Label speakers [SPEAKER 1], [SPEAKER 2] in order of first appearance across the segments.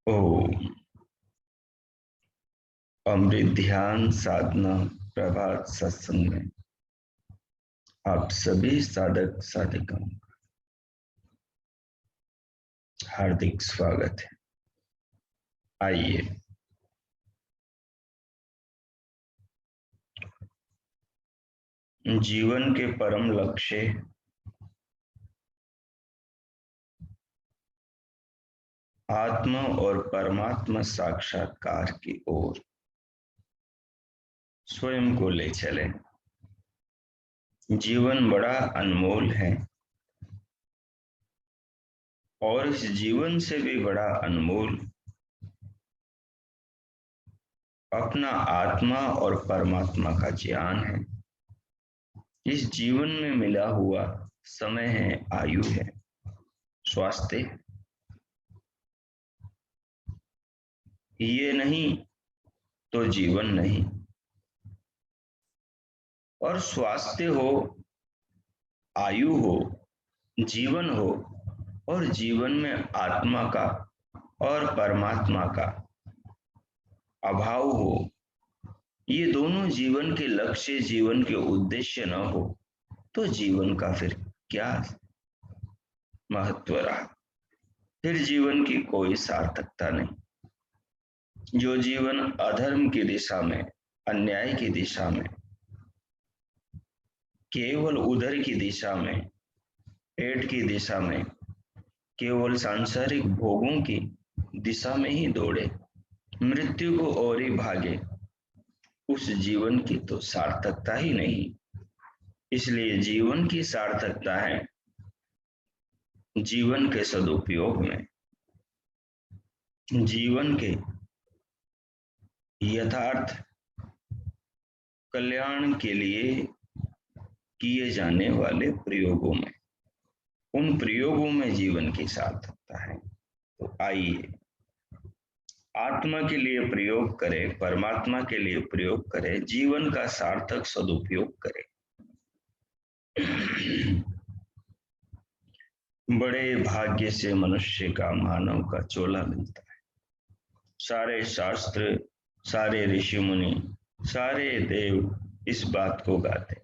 [SPEAKER 1] ओम। अमृत ध्यान साधना प्रभात सत्संग में आप सभी साधक साधिकाओं का हार्दिक स्वागत है। आइए जीवन के परम लक्ष्य आत्मा और परमात्मा साक्षात्कार की ओर स्वयं को ले चले। जीवन बड़ा अनमोल है और इस जीवन से भी बड़ा अनमोल अपना आत्मा और परमात्मा का ज्ञान है। इस जीवन में मिला हुआ समय है, आयु है, स्वास्थ्य है। ये नहीं तो जीवन नहीं। और स्वास्थ्य हो, आयु हो, जीवन हो और जीवन में आत्मा का और परमात्मा का अभाव हो, ये दोनों जीवन के लक्ष्य, जीवन के उद्देश्य न हो तो जीवन का फिर क्या महत्व रहा? फिर जीवन की कोई सार्थकता नहीं। जो जीवन अधर्म की दिशा में, अन्याय की दिशा में, केवल उधर की दिशा में, पेट की दिशा में, केवल सांसारिक भोगों की दिशा में ही दौड़े, मृत्यु को और ही भागे, उस जीवन की तो सार्थकता ही नहीं। इसलिए जीवन की सार्थकता है जीवन के सदुपयोग में, जीवन के यथार्थ कल्याण के लिए किए जाने वाले प्रयोगों में, उन प्रयोगों में जीवन की सार्थकता है। तो आइए आत्मा के लिए प्रयोग करें, परमात्मा के लिए प्रयोग करें, जीवन का सार्थक सदुपयोग करें। बड़े भाग्य से मनुष्य का, मानव का चोला मिलता है। सारे शास्त्र, सारे ऋषि मुनि, सारे देव इस बात को गाते।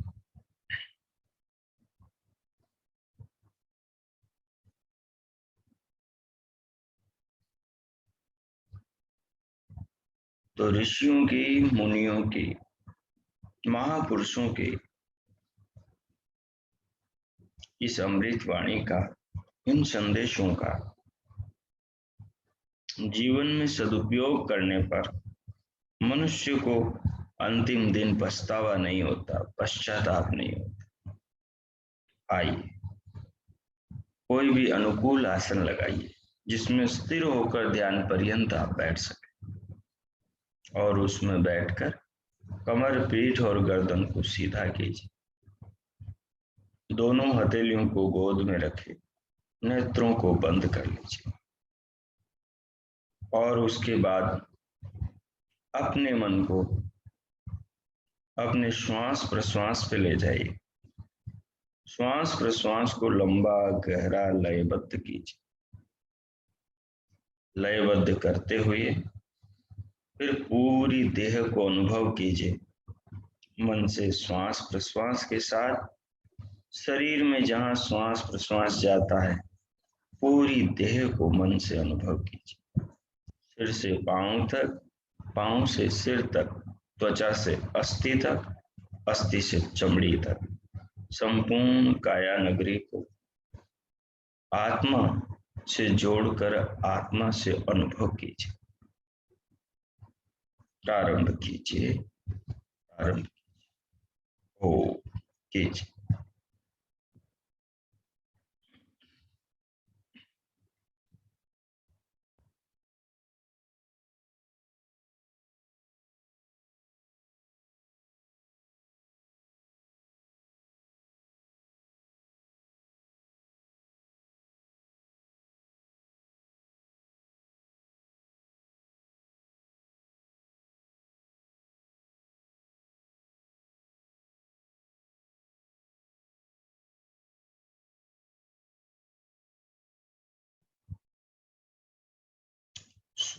[SPEAKER 1] तो ऋषियों की, मुनियों की, महापुरुषों के इस अमृत वाणी का, इन संदेशों का जीवन में सदुपयोग करने पर मनुष्य को अंतिम दिन पछतावा नहीं होता, पश्चाताप नहीं होता। आइए कोई भी अनुकूल आसन लगाइए जिसमें स्थिर होकर ध्यान पर्यंत आप बैठ सके और उसमें बैठकर कमर, पीठ और गर्दन को सीधा कीजिए। दोनों हथेलियों को गोद में रखें, नेत्रों को बंद कर लीजिए और उसके बाद अपने मन को अपने श्वास प्रश्वास पे ले जाइए। श्वास प्रश्वास को लंबा गहरा लयबद्ध कीजिए। लयबद्ध करते हुए फिर पूरी देह को अनुभव कीजिए। मन से श्वास प्रश्वास के साथ शरीर में जहां श्वास प्रश्वास जाता है, पूरी देह को मन से अनुभव कीजिए। सिर से पांव तक, पांव से सिर तक, त्वचा से अस्थि तक, अस्थि से चमड़ी तक, संपूर्ण काया नगरी को आत्मा से जोड़कर आत्मा से अनुभव कीजिए। प्रारंभ कीजिए, प्रारंभ हो कीजिए।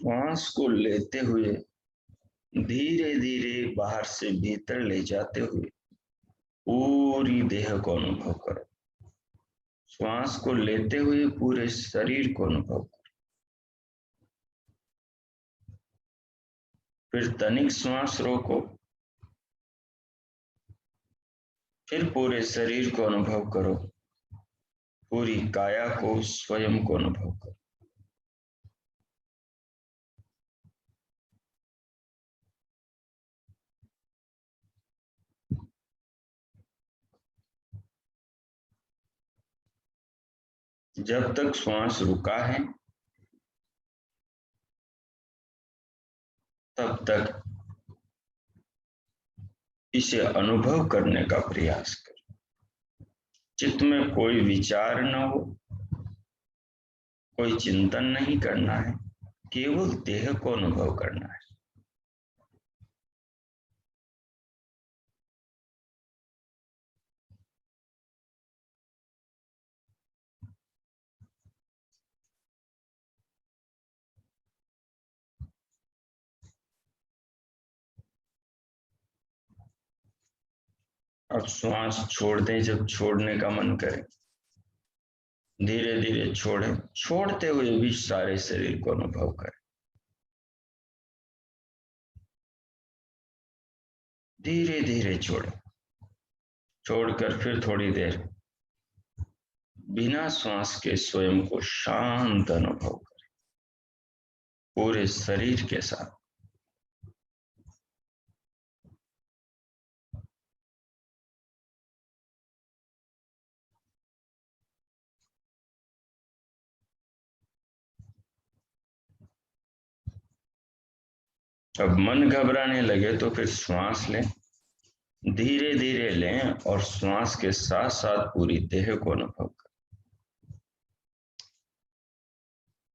[SPEAKER 1] श्वास को लेते हुए धीरे धीरे बाहर से भीतर ले जाते हुए पूरी देह को अनुभव करो। श्वास को लेते हुए पूरे शरीर को अनुभव करो। फिर तनिक श्वास रोको, फिर पूरे शरीर को अनुभव करो। पूरी काया को, स्वयं को अनुभव करो। जब तक श्वास रुका है तब तक इसे अनुभव करने का प्रयास करो। चित्त में कोई विचार न हो, कोई चिंतन नहीं करना है, केवल देह को अनुभव करना है। अब श्वास छोड़ दें जब छोड़ने का मन करे। धीरे धीरे छोड़ें, छोड़ते हुए भी सारे शरीर को अनुभव करें। धीरे धीरे छोड़ें। छोड़कर फिर थोड़ी देर बिना श्वास के स्वयं को शांत अनुभव करें, पूरे शरीर के साथ। अब मन घबराने लगे तो फिर श्वास लें, धीरे धीरे लें और श्वास के साथ साथ पूरी देह को अनुभव करें।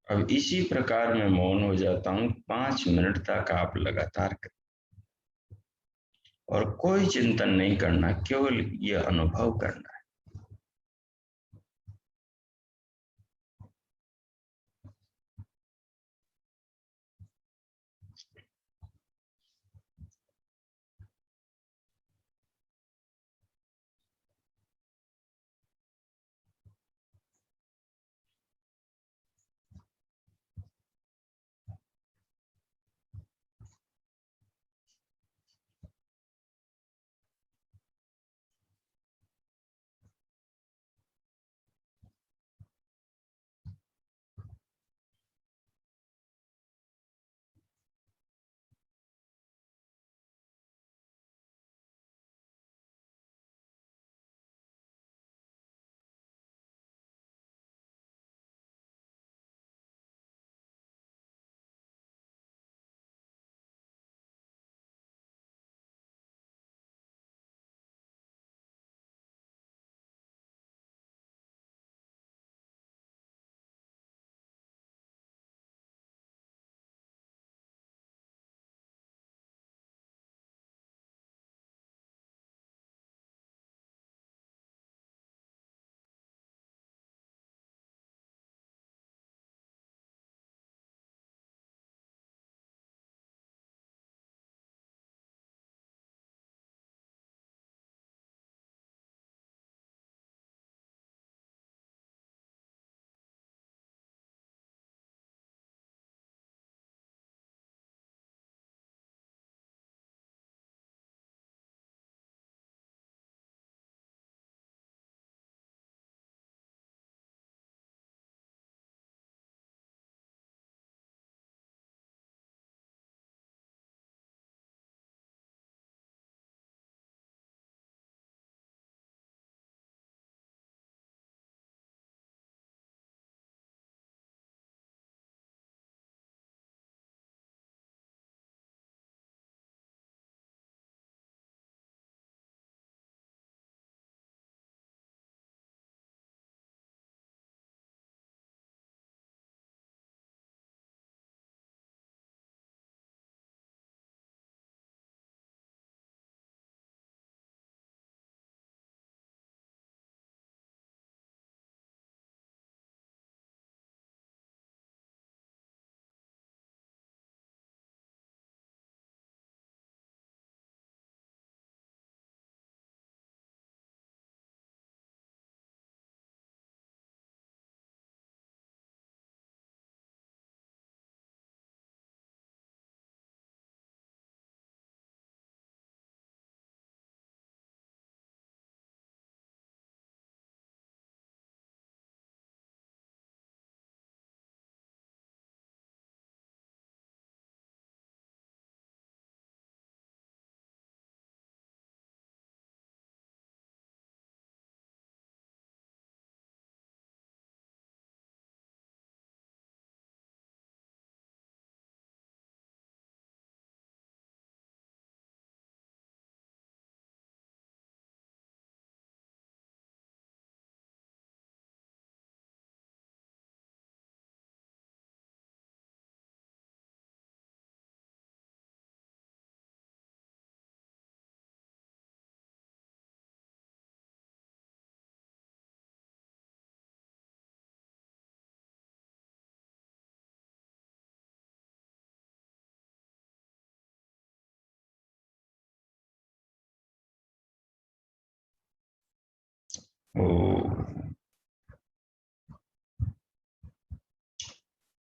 [SPEAKER 1] अब इसी प्रकार मैं मौन हो जाता हूं। 5 मिनट तक आप लगातार करें और कोई चिंतन नहीं करना, केवल ये अनुभव करना है। ओ,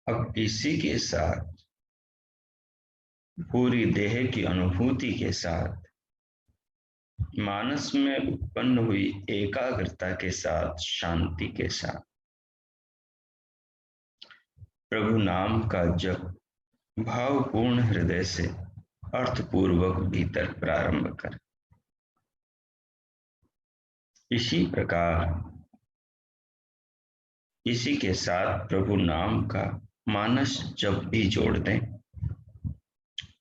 [SPEAKER 1] अब इसी के साथ पूरी देह की अनुभूति के साथ मानस में उत्पन्न हुई एकाग्रता के साथ, शांति के साथ प्रभु नाम का जप भावपूर्ण हृदय से अर्थपूर्वक भीतर प्रारंभ कर। इसी प्रकार इसी के साथ प्रभु नाम का मानस जप भी जोड़ दें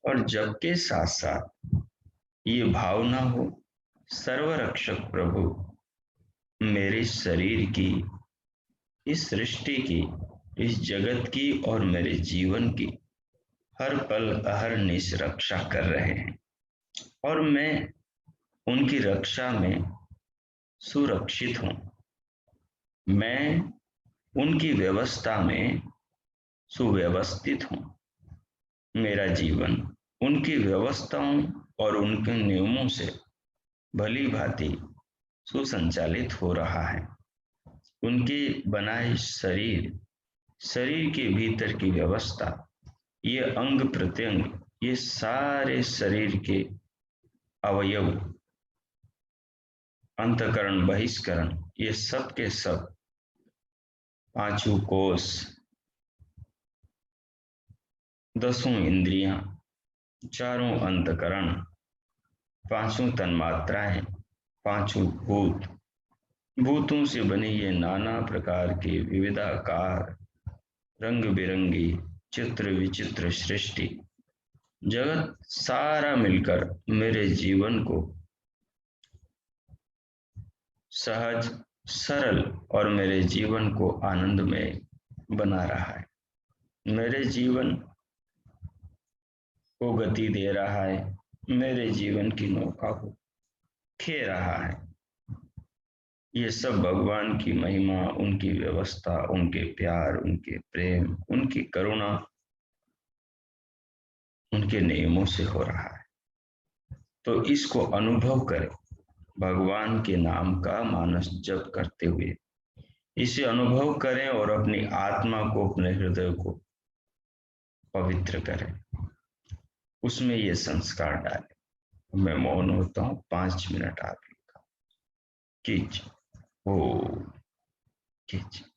[SPEAKER 1] और जप के साथ साथ ये भावना हो, सर्वरक्षक प्रभु मेरे शरीर की, इस सृष्टि की, इस जगत की और मेरे जीवन की हर पल अहरनिश रक्षा कर रहे हैं और मैं उनकी रक्षा में सुरक्षित हूँ। मैं उनकी व्यवस्था में सुव्यवस्थित हूँ। मेरा जीवन उनकी व्यवस्थाओं और उनके नियमों से भली भांति सुसंचालित हो रहा है। उनके बनाए शरीर, शरीर के भीतर की व्यवस्था, ये अंग प्रत्यंग, ये सारे शरीर के अवयव, अंतकरण बहिष्करण, ये सब के सब, पांचों कोष, दसों इंद्रियां, चारों अंतकरण, पांचों तन्मात्राएं, पांचों भूत, भूतों से बनी ये नाना प्रकार के विविधाकार रंग बिरंगी चित्र विचित्र सृष्टि, जगत सारा मिलकर मेरे जीवन को सहज, सरल और मेरे जीवन को आनंदमय बना रहा है। मेरे जीवन को गति दे रहा है, मेरे जीवन की नौका को खे रहा है। ये सब भगवान की महिमा, उनकी व्यवस्था, उनके प्यार, उनके प्रेम, उनकी करुणा, उनके नियमों से हो रहा है। तो इसको अनुभव करें, भगवान के नाम का मानस जप करते हुए इसे अनुभव करें और अपनी आत्मा को, अपने हृदय को पवित्र करें, उसमें ये संस्कार डालें। मैं मौन होता हूँ 5 मिनट, आप कीजिए। ओ, कीजिए।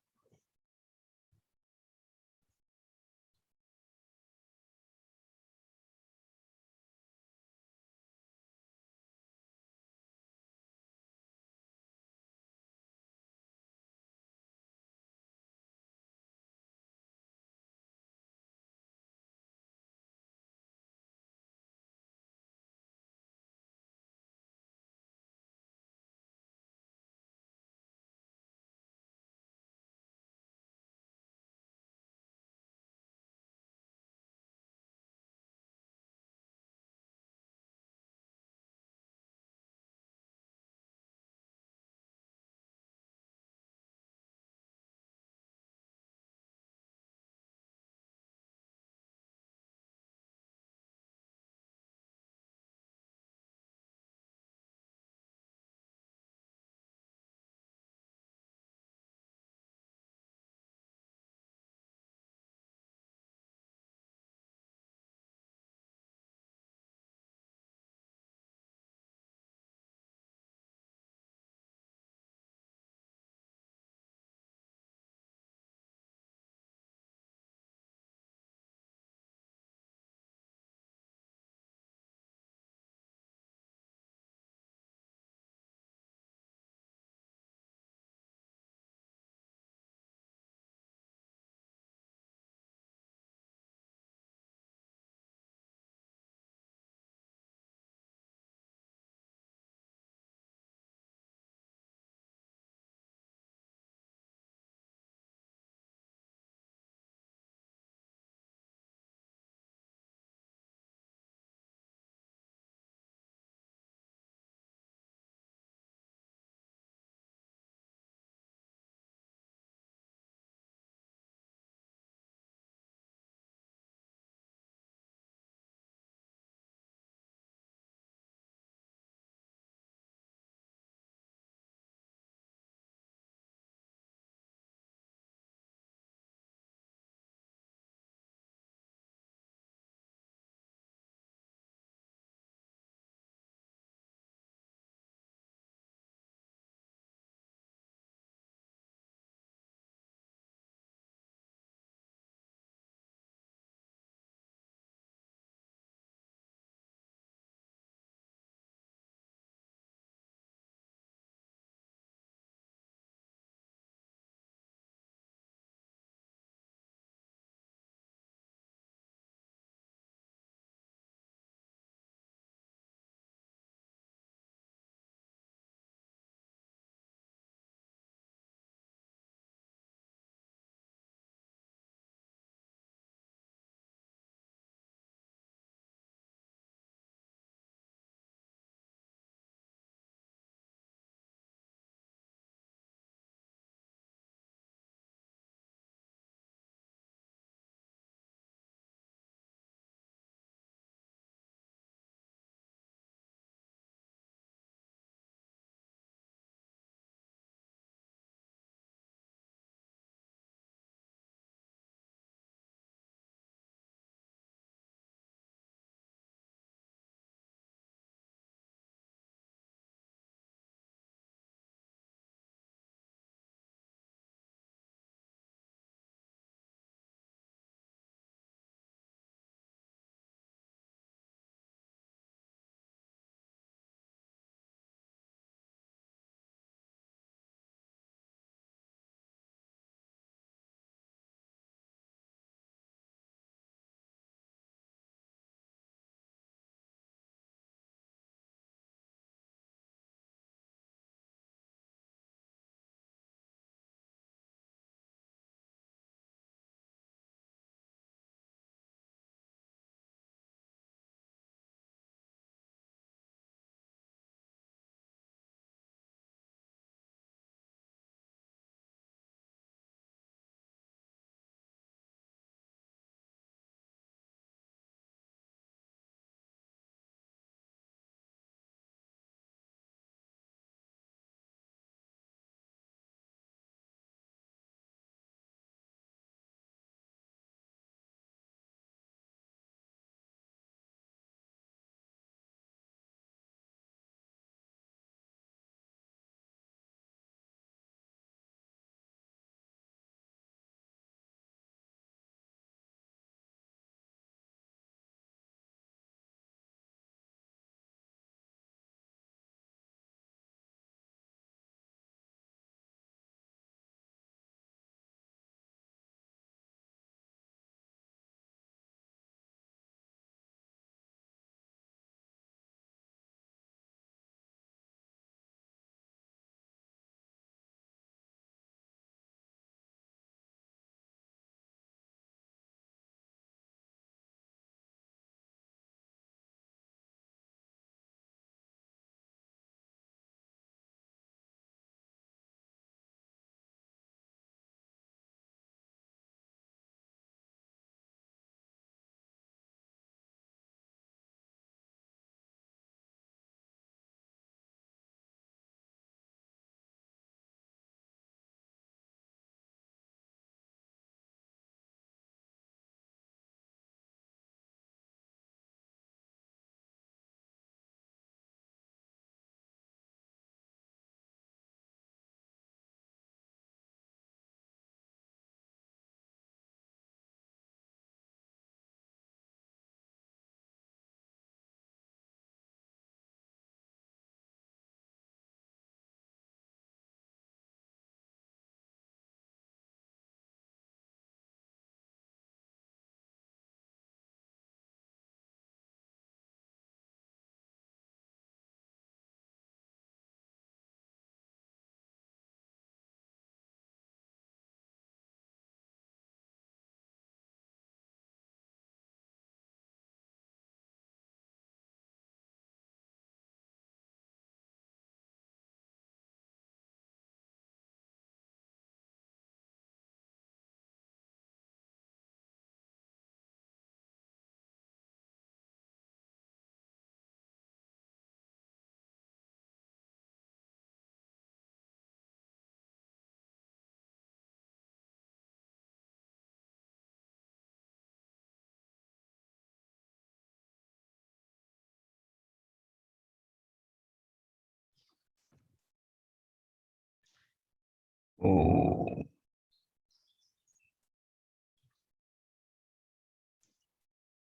[SPEAKER 1] ओ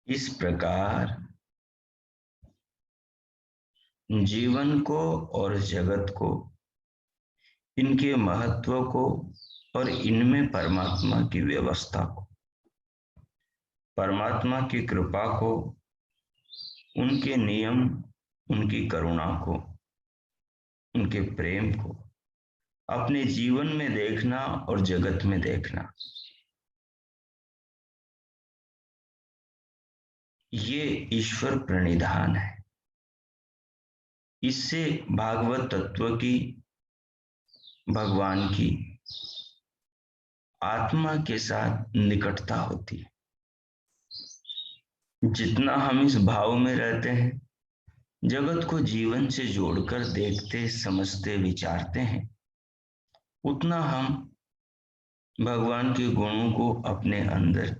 [SPEAKER 1] इस प्रकार जीवन को और जगत को, इनके महत्व को और इनमें परमात्मा की व्यवस्था को, परमात्मा की कृपा को, उनके नियम, उनकी करुणा को, उनके प्रेम को अपने जीवन में देखना और जगत में देखना, ये ईश्वर प्रणिधान है। इससे भागवत तत्व की, भगवान की आत्मा के साथ निकटता होती है। जितना हम इस भाव में रहते हैं, जगत को जीवन से जोड़कर देखते, समझते, विचारते हैं, उतना हम भगवान के गुणों को अपने अंदर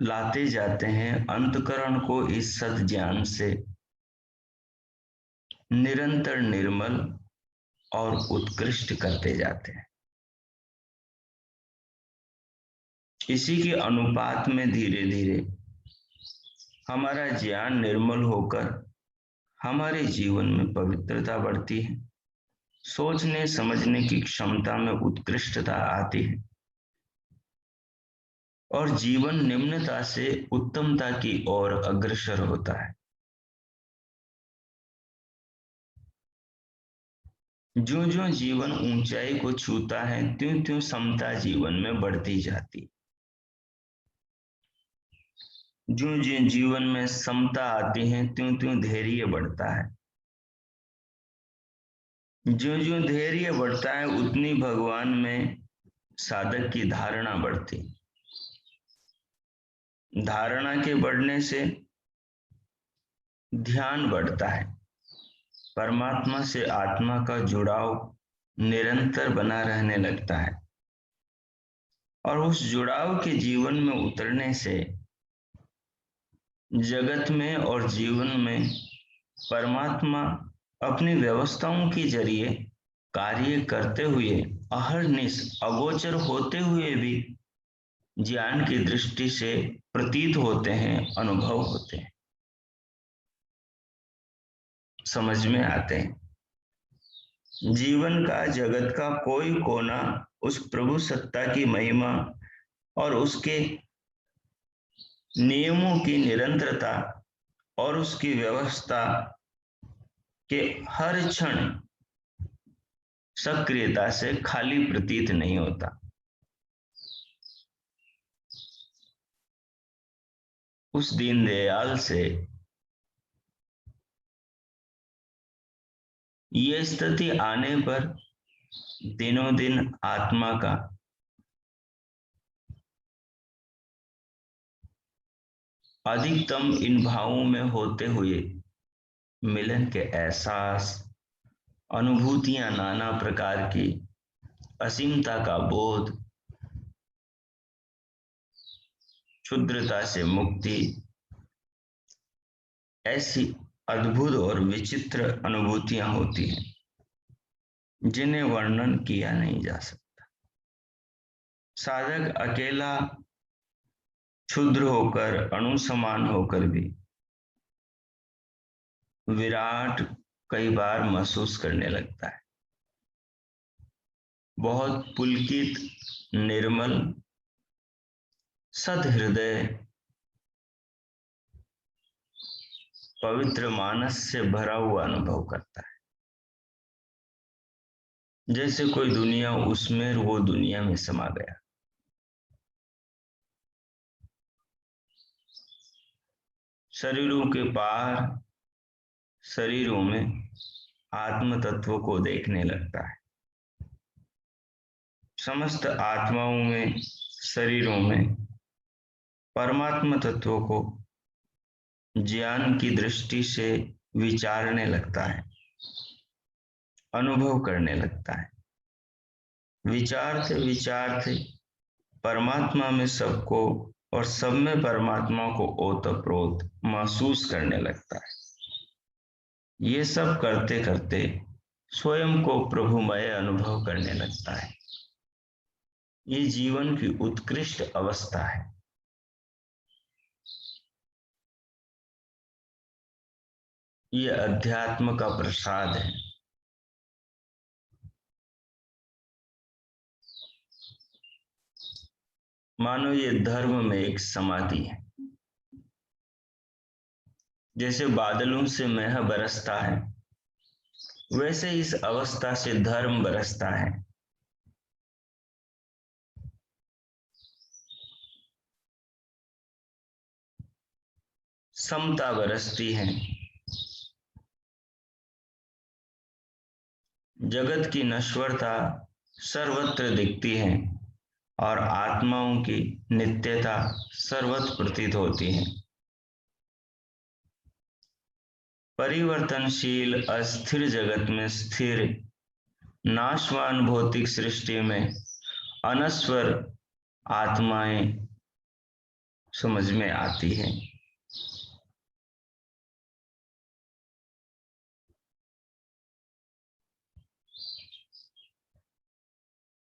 [SPEAKER 1] लाते जाते हैं, अंतःकरण को इस सत ज्ञान से निरंतर निर्मल और उत्कृष्ट करते जाते हैं। इसी के अनुपात में धीरे धीरे हमारा ज्ञान निर्मल होकर हमारे जीवन में पवित्रता बढ़ती है, सोचने समझने की क्षमता में उत्कृष्टता आती है और जीवन निम्नता से उत्तमता की ओर अग्रसर होता है। ज्यों ज्यों जीवन ऊंचाई को छूता है, त्यों त्यों समता जीवन में बढ़ती जाती है। ज्यों ज्यों जीवन में समता आती है, त्यों त्यों धैर्य बढ़ता है। ज्यों ज्यों धैर्य बढ़ता है, उतनी भगवान में साधक की धारणा बढ़ती। धारणा के बढ़ने से ध्यान बढ़ता है। परमात्मा से आत्मा का जुड़ाव निरंतर बना रहने लगता है और उस जुड़ाव के जीवन में उतरने से जगत में और जीवन में परमात्मा अपनी व्यवस्थाओं के जरिए कार्य करते हुए, अहर्निश अगोचर होते हुए भी ज्ञान की दृष्टि से प्रतीत होते हैं, अनुभव होते हैं, समझ में आते हैं। जीवन का, जगत का कोई कोना उस प्रभु सत्ता की महिमा और उसके नियमों की निरंतरता और उसकी व्यवस्था के हर क्षण सक्रियता से खाली प्रतीत नहीं होता। उस दीनदयाल से ये स्थिति आने पर दिनों दिन आत्मा का अधिकतम इन भावों में होते हुए मिलन के एहसास, अनुभूतियां नाना प्रकार की, असीमता का बोध, क्षुद्रता से मुक्ति, ऐसी अद्भुत और विचित्र अनुभूतियां होती हैं जिन्हें वर्णन किया नहीं जा सकता। साधक अकेला क्षुद्र होकर, अणुसमान होकर भी विराट कई बार महसूस करने लगता है। बहुत पुलकित, निर्मल, सदहृदय, पवित्र मानस से भरा हुआ अनुभव करता है, जैसे कोई दुनिया उसमें, वो दुनिया में समा गया। शरीरों के पार, शरीरों में आत्म तत्व को देखने लगता है। समस्त आत्माओं में, शरीरों में परमात्मा तत्व को ज्ञान की दृष्टि से विचारने लगता है, अनुभव करने लगता है। विचारते विचारते परमात्मा में सबको और सब में परमात्मा को ओतप्रोत महसूस करने लगता है। ये सब करते करते स्वयं को प्रभुमय अनुभव करने लगता है। ये जीवन की उत्कृष्ट अवस्था है। ये अध्यात्म का प्रसाद है। मानो ये धर्म में एक समाधि है। जैसे बादलों से मेह बरसता है, वैसे इस अवस्था से धर्म बरसता है। समता बरसती है। जगत की नश्वरता सर्वत्र दिखती है और आत्माओं की नित्यता सर्वत्र प्रतीत होती है। परिवर्तनशील अस्थिर जगत में स्थिर नाशवान भौतिक सृष्टि में अनश्वर आत्माएं समझ में आती है।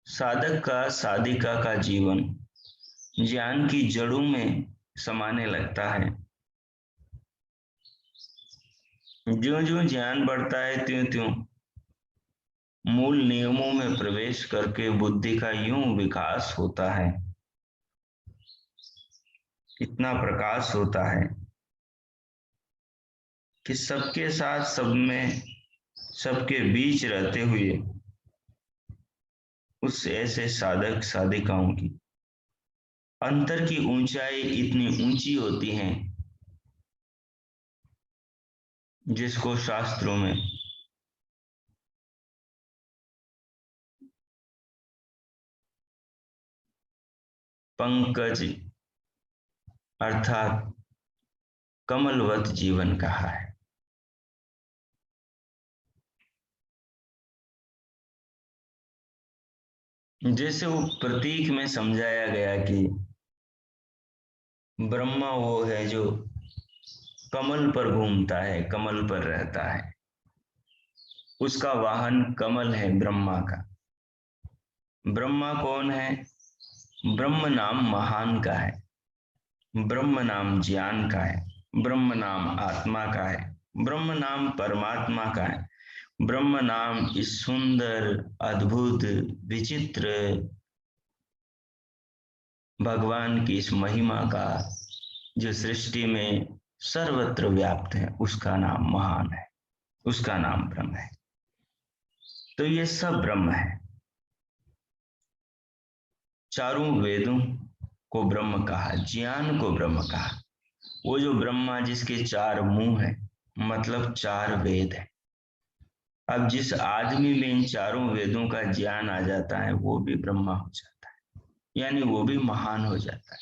[SPEAKER 1] साधक का साधिका का जीवन ज्ञान की जड़ों में समाने लगता है। ज्यों ज्यों ज्ञान बढ़ता है त्यों त्यों मूल नियमों में प्रवेश करके बुद्धि का यूं विकास होता है, इतना प्रकाश होता है कि सबके साथ, सब में, सबके बीच रहते हुए उस ऐसे साधक साधिकाओं की अंतर की ऊंचाई इतनी ऊंची होती है जिसको शास्त्रों में पंकज अर्थात कमलवत जीवन कहा है। जैसे वो प्रतीक में समझाया गया कि ब्रह्मा वो है जो कमल पर घूमता है, कमल पर रहता है। उसका वाहन कमल है ब्रह्मा का। ब्रह्मा कौन है? ब्रह्म नाम महान का है, ब्रह्म नाम ज्ञान का है, ब्रह्म नाम आत्मा का है, ब्रह्म नाम परमात्मा का है। ब्रह्म नाम इस सुंदर, अद्भुत, विचित्र भगवान की इस महिमा का जो सृष्टि में सर्वत्र व्याप्त है, उसका नाम महान है, उसका नाम ब्रह्म है। तो ये सब ब्रह्म है। चारों वेदों को ब्रह्म कहा, ज्ञान को ब्रह्म कहा। वो जो ब्रह्मा जिसके चार मुंह है, मतलब चार वेद है। अब जिस आदमी में इन चारों वेदों का ज्ञान आ जाता है वो भी ब्रह्मा हो जाता है, यानी वो भी महान हो जाता है।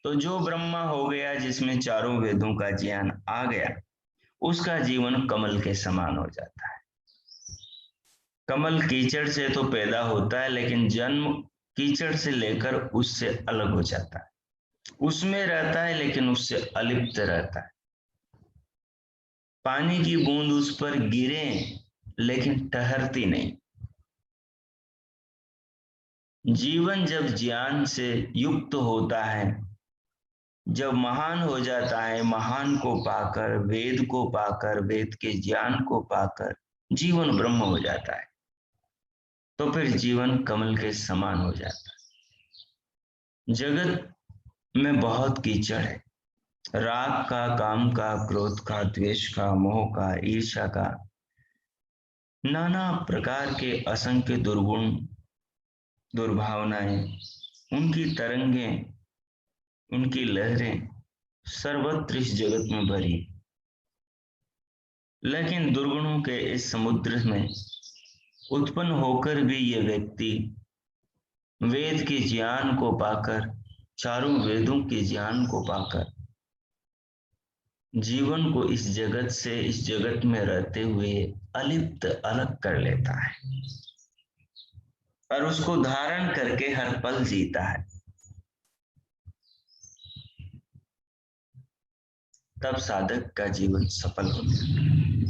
[SPEAKER 1] तो जो ब्रह्मा हो गया, जिसमें चारों वेदों का ज्ञान आ गया, उसका जीवन कमल के समान हो जाता है। कमल कीचड़ से तो पैदा होता है, लेकिन जन्म कीचड़ से लेकर उससे अलग हो जाता है। उसमें रहता है लेकिन उससे अलिप्त रहता है। पानी की बूंद उस पर गिरे लेकिन ठहरती नहीं। जीवन जब ज्ञान से युक्त होता है, जब महान हो जाता है, महान को पाकर, वेद को पाकर, वेद के ज्ञान को पाकर जीवन ब्रह्म हो जाता है, तो फिर जीवन कमल के समान हो जाता है। जगत में बहुत कीचड़ है, राग का, काम का, क्रोध का, द्वेष का, मोह का, ईर्ष्या का, नाना प्रकार के असंख्य दुर्गुण, दुर्भावनाएं, उनकी तरंगें, उनकी लहरें सर्वत्र इस जगत में भरी। लेकिन दुर्गुणों के इस समुद्र में उत्पन्न होकर भी ये व्यक्ति वेद के ज्ञान को पाकर, चारों वेदों के ज्ञान को पाकर जीवन को इस जगत से, इस जगत में रहते हुए अलिप्त, अलग कर लेता है और उसको धारण करके हर पल जीता है। तब साधक का जीवन सफल हो जाता है।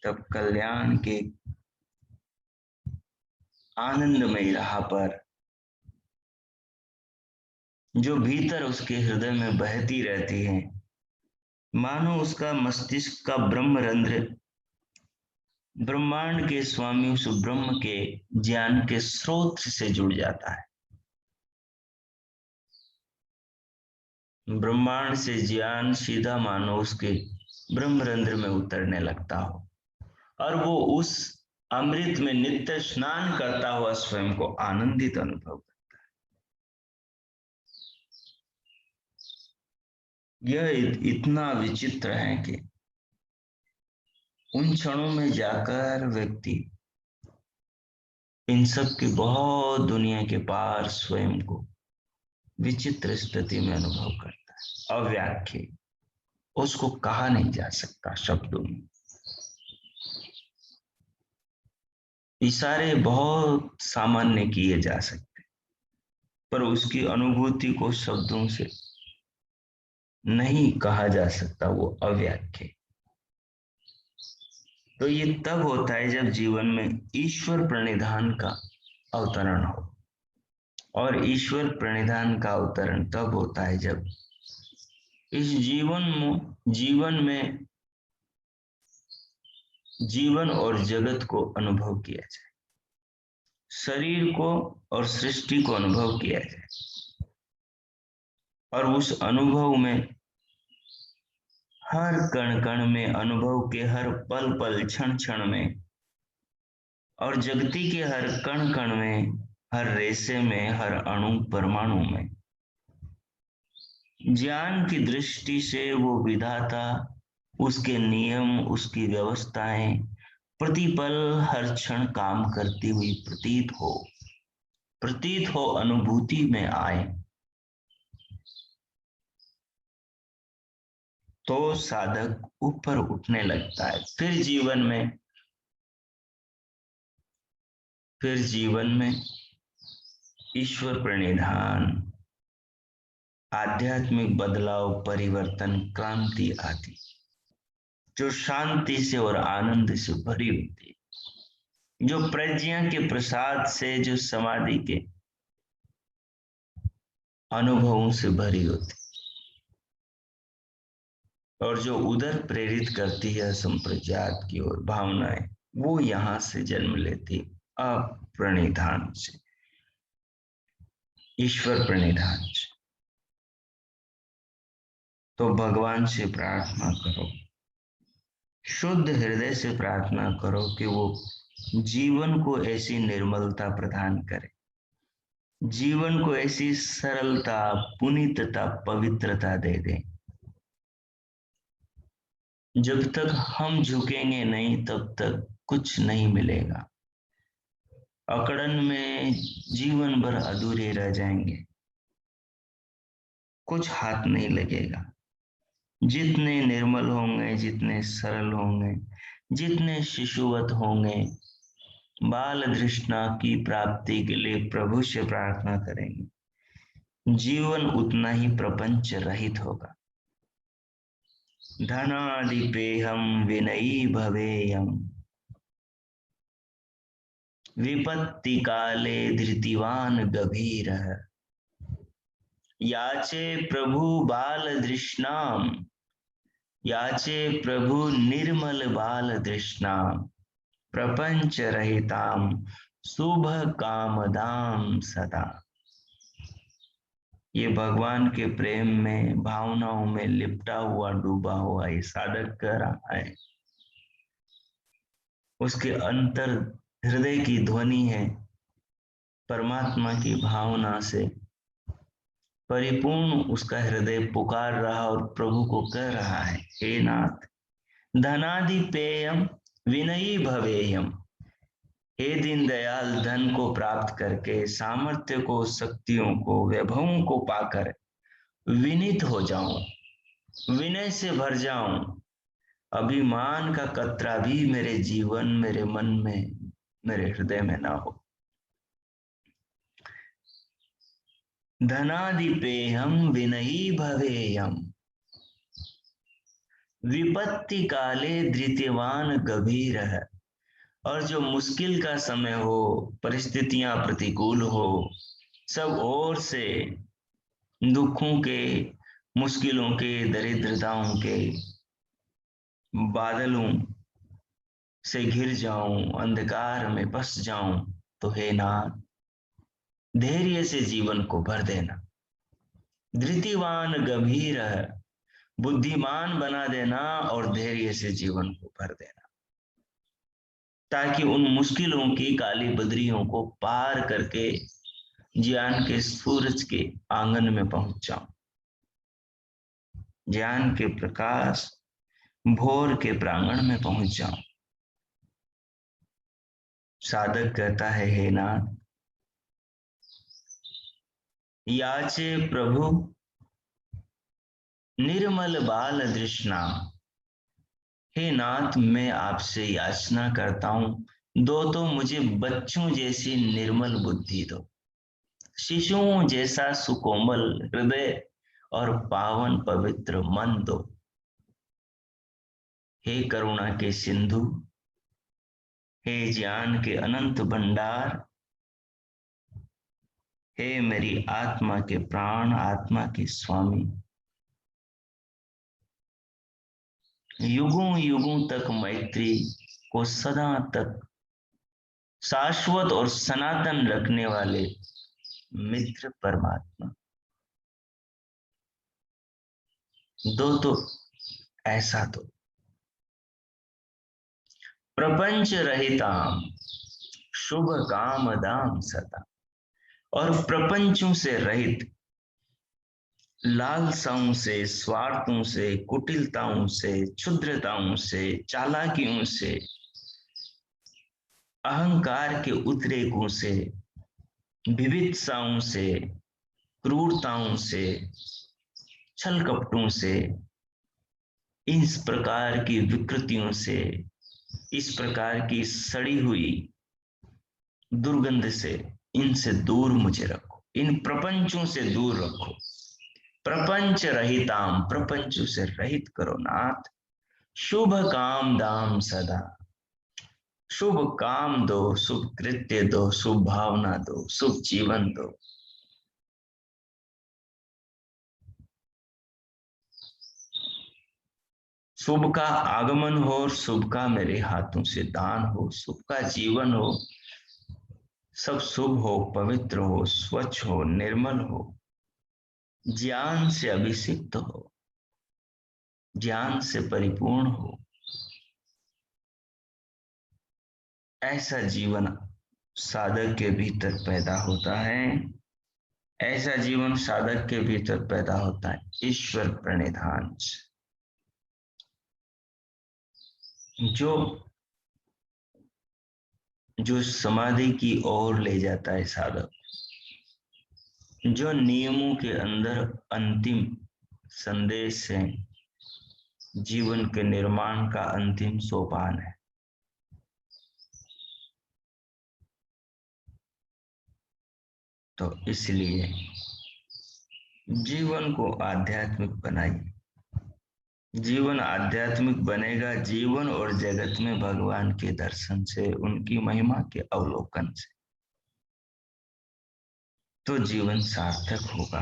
[SPEAKER 1] तब कल्याण के आनंदमय राह पर जो भीतर उसके हृदय में बहती रहती है, मानो उसका मस्तिष्क का ब्रह्मरंध्र ब्रह्मांड के स्वामी उस ब्रह्म के ज्ञान के स्रोत से जुड़ जाता है। ब्रह्मांड से ज्ञान सीधा मानो उसके ब्रह्मरंध्र में उतरने लगता हो और वो उस अमृत में नित्य स्नान करता हुआ स्वयं को आनंदित अनुभव करता है। यह इतना विचित्र है कि उन क्षणों में जाकर व्यक्ति इन सब की बहुत दुनिया के पार स्वयं को विचित्र स्थिति में अनुभव करता है, अव्याख्या। उसको कहा नहीं जा सकता शब्दों में। इशारे बहुत सामान्य किए जा सकते, पर उसकी अनुभूति को शब्दों से नहीं कहा जा सकता, वो अव्याख्या। तो ये तब होता है जब जीवन में ईश्वर प्रणिधान का अवतरण हो, और ईश्वर प्रणिधान का अवतरण तब होता है जब इस जीवन और जगत को अनुभव किया जाए, शरीर को और सृष्टि को अनुभव किया जाए, और उस अनुभव में हर कण कण में, अनुभव के हर पल पल क्षण क्षण में, और जगती के हर कण कण में, हर रेशे में, हर अणु परमाणु में ज्ञान की दृष्टि से वो विधाता, उसके नियम, उसकी व्यवस्थाएं प्रतिपल हर क्षण काम करती हुई प्रतीत हो, अनुभूति में आए, तो साधक ऊपर उठने लगता है। फिर जीवन में ईश्वर प्रणिधान, आध्यात्मिक बदलाव, परिवर्तन, क्रांति आदि, जो शांति से और आनंद से भरी होती है, जो प्रज्ञा के प्रसाद से, जो समाधि के अनुभवों से भरी होती, और जो उधर प्रेरित करती है संप्रज्ञात की ओर भावनाएं, वो यहां से जन्म लेती अप्रणिधान से, ईश्वर प्रणिधान से। तो भगवान से प्रार्थना करो, शुद्ध हृदय से प्रार्थना करो कि वो जीवन को ऐसी निर्मलता प्रदान करे, जीवन को ऐसी सरलता, पुनीतता, पवित्रता दे दे। जब तक हम झुकेंगे नहीं, तब तक कुछ नहीं मिलेगा। अकड़न में जीवन भर अधूरे रह जाएंगे, कुछ हाथ नहीं लगेगा। जितने निर्मल होंगे, जितने सरल होंगे, जितने शिशुवत होंगे, बाल तृष्णा की प्राप्ति के लिए प्रभु से प्रार्थना करेंगे, जीवन उतना ही प्रपंच रहित होगा। धनादिपेहम विनयी भवेयम, विपत्ति काले धृतिवान गभीर, याचे प्रभु बाल दृष्णाम, याचे प्रभु निर्मल बाल दृष्णाम, प्रपंच रहिताम शुभ कामदाम सदा। ये भगवान के प्रेम में, भावनाओं में लिपटा हुआ, डूबा हुआ ये साधक कह रहा है। उसके अंतर हृदय की ध्वनि है, परमात्मा की भावना से परिपूर्ण उसका हृदय पुकार रहा और प्रभु को कह रहा है, हे नाथ, धनादि पेयम विनयी भवेयम, हे दीनदयाल, धन को प्राप्त करके, सामर्थ्य को, शक्तियों को, वैभवों को पाकर विनीत हो जाऊं, विनय से भर जाऊं, अभिमान का कतरा भी मेरे जीवन, मेरे मन में, मेरे हृदय में ना हो। धनादिपेयम विनयी भवेयम, विपत्ति काले धृतिवान गभीर है। और जो मुश्किल का समय हो, परिस्थितियां प्रतिकूल हो, सब ओर से दुखों के, मुश्किलों के, दरिद्रताओं के बादलों से घिर जाऊं, अंधकार में बस जाऊं, तो हे नाथ धैर्य से जीवन को भर देना। धृतिवान गंभीर है, बुद्धिमान बना देना और धैर्य से जीवन को भर देना, ताकि उन मुश्किलों की काली बदरियों को पार करके ज्ञान के सूरज के आंगन में पहुंच जाऊं। ज्ञान के प्रकाश भोर के प्रांगण में पहुंच जाऊं। साधक कहता है, हे नाथ याचे प्रभु निर्मल बाल तृष्णा। हे नाथ मैं आपसे याचना करता हूं, दो तो मुझे बच्चों जैसी निर्मल बुद्धि दो, शिशुओं जैसा सुकोमल हृदय और पावन पवित्र मन दो। हे करुणा के सिंधु, हे ज्ञान के अनंत भंडार, हे मेरी आत्मा के प्राण, आत्मा के स्वामी, युगों युगों तक मैत्री को सदा तक शाश्वत और सनातन रखने वाले मित्र परमात्मा दो तो ऐसा दो। प्रपंच रहिताम शुभ काम दाम सदा। और प्रपंचों से रहित, लालसाओं से, स्वार्थों से, कुटिलताओं से, क्षुद्रताओं से, चालाकियों से, अहंकार के उद्रेकों से, विविधताओं से, क्रूरताओं से, छल कपटों से, इस प्रकार की विकृतियों से, इस प्रकार की सड़ी हुई दुर्गंध से, इनसे दूर मुझे रखो, इन प्रपंचों से दूर रखो। प्रपंच रहिताम, प्रपंचों से रहित करो नाथ। शुभ काम दाम सदा, शुभ काम दो, शुभ कृत्य दो, शुभ भावना दो, शुभ जीवन दो। शुभ का आगमन हो और शुभ का मेरे हाथों से दान हो, शुभ का जीवन हो, सब शुभ हो, पवित्र हो, स्वच्छ हो, निर्मल हो, ज्ञान से अभिषिक्त हो, ज्ञान से परिपूर्ण हो। ऐसा जीवन साधक के भीतर पैदा होता है, ऐसा जीवन साधक के भीतर पैदा होता है ईश्वर प्रणिधान से। जो जो समाधि की ओर ले जाता है साधक, जो नियमों के अंदर अंतिम संदेश है, जीवन के निर्माण का अंतिम सोपान है। तो इसलिए जीवन को आध्यात्मिक बनाइए। जीवन आध्यात्मिक बनेगा जीवन और जगत में भगवान के दर्शन से, उनकी महिमा के अवलोकन से, तो जीवन सार्थक होगा।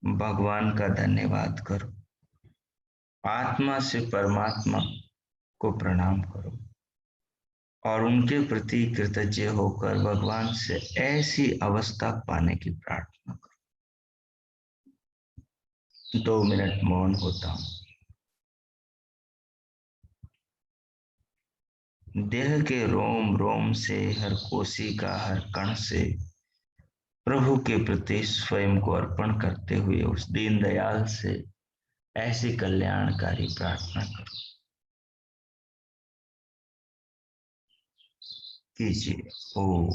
[SPEAKER 1] भगवान का धन्यवाद करो, आत्मा से परमात्मा को प्रणाम करो और उनके प्रति कृतज्ञ होकर भगवान से ऐसी अवस्था पाने की प्रार्थना करो। 2 मिनट मौन होता हूं। देह के रोम रोम से, हर कोशिका, हर कण से प्रभु के प्रति स्वयं को अर्पण करते हुए उस दीनदयाल से ऐसी कल्याणकारी प्रार्थना करो। कीजिए। ओम।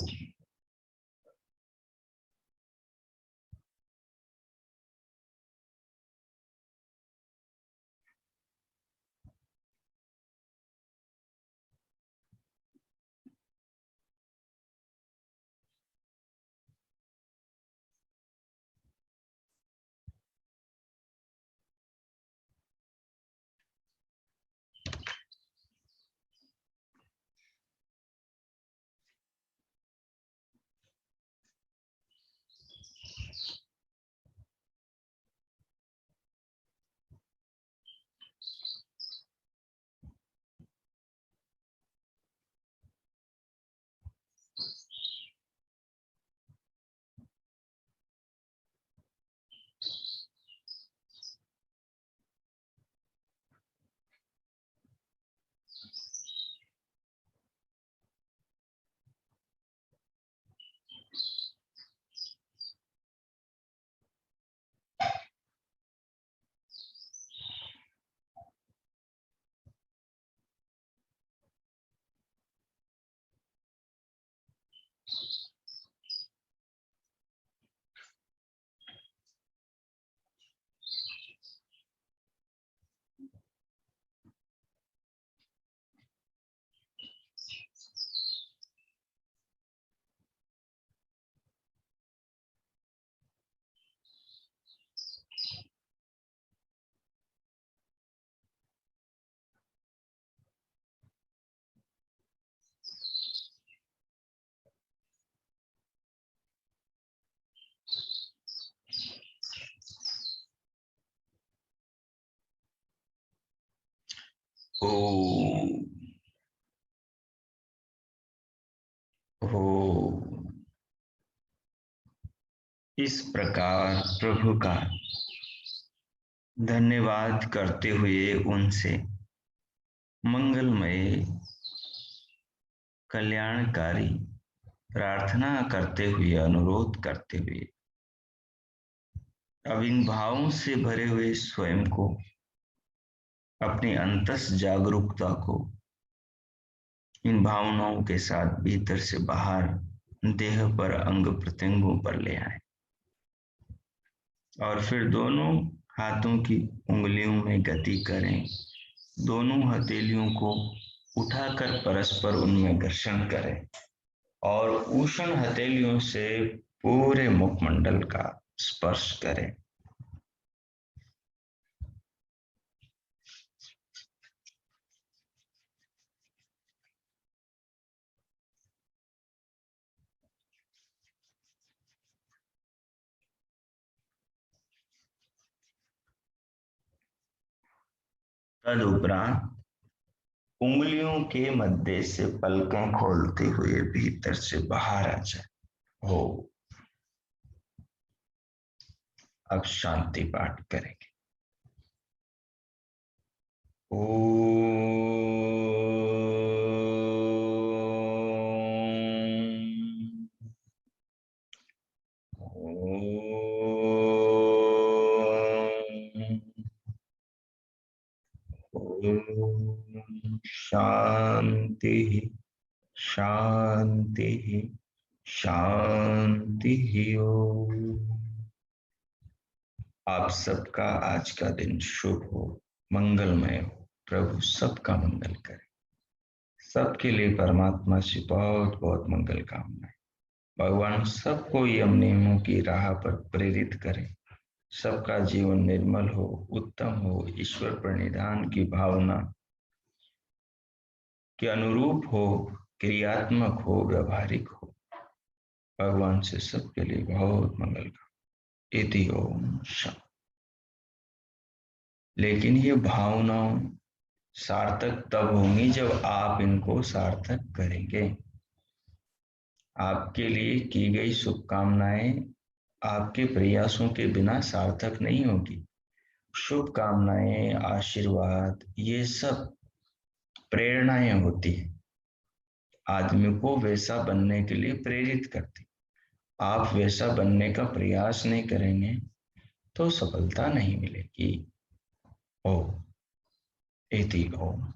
[SPEAKER 1] ओम। ओम। इस प्रकार प्रभु का धन्यवाद करते हुए उनसे मंगलमय कल्याणकारी प्रार्थना करते हुए अनुरोध करते हुए अब इन भावों से भरे हुए स्वयं को, अपनी अंतस जागरूकता को इन भावनाओं के साथ भीतर से बाहर देह पर, अंग प्रत्यंगों पर ले आए और फिर दोनों हाथों की उंगलियों में गति करें। दोनों हथेलियों को उठाकर परस्पर उनमें घर्षण करें और उष्ण हथेलियों से पूरे मुखमंडल का स्पर्श करें। तदुपरांत उंगलियों के मध्य से पलकें खोलते हुए भीतर से बाहर आ जाए। हो, अब शांति पाठ करेंगे। शांति शांति शांति। ओम। आप सबका आज का दिन शुभ हो, मंगलमय हो। प्रभु सबका मंगल करे। सबके लिए परमात्मा से बहुत बहुत मंगल कामनाएं। भगवान सबको यम नियमों की राह पर प्रेरित करे। सबका जीवन निर्मल हो, उत्तम हो, ईश्वर प्रणिधान की भावना के अनुरूप हो, क्रियात्मक हो, व्यवहारिक हो। भगवान से सबके लिए बहुत मंगल का। इति ओम शांति। लेकिन ये भावनाओं सार्थक तब होंगी जब आप इनको सार्थक करेंगे। आपके लिए की गई शुभकामनाएं आपके प्रयासों के बिना सार्थक नहीं होगी। शुभकामनाएं, आशीर्वाद, ये सब प्रेरणाएं होती हैं, आदमी को वैसा बनने के लिए प्रेरित करती। आप वैसा बनने का प्रयास नहीं करेंगे तो सफलता नहीं मिलेगी। ओ इति ओम।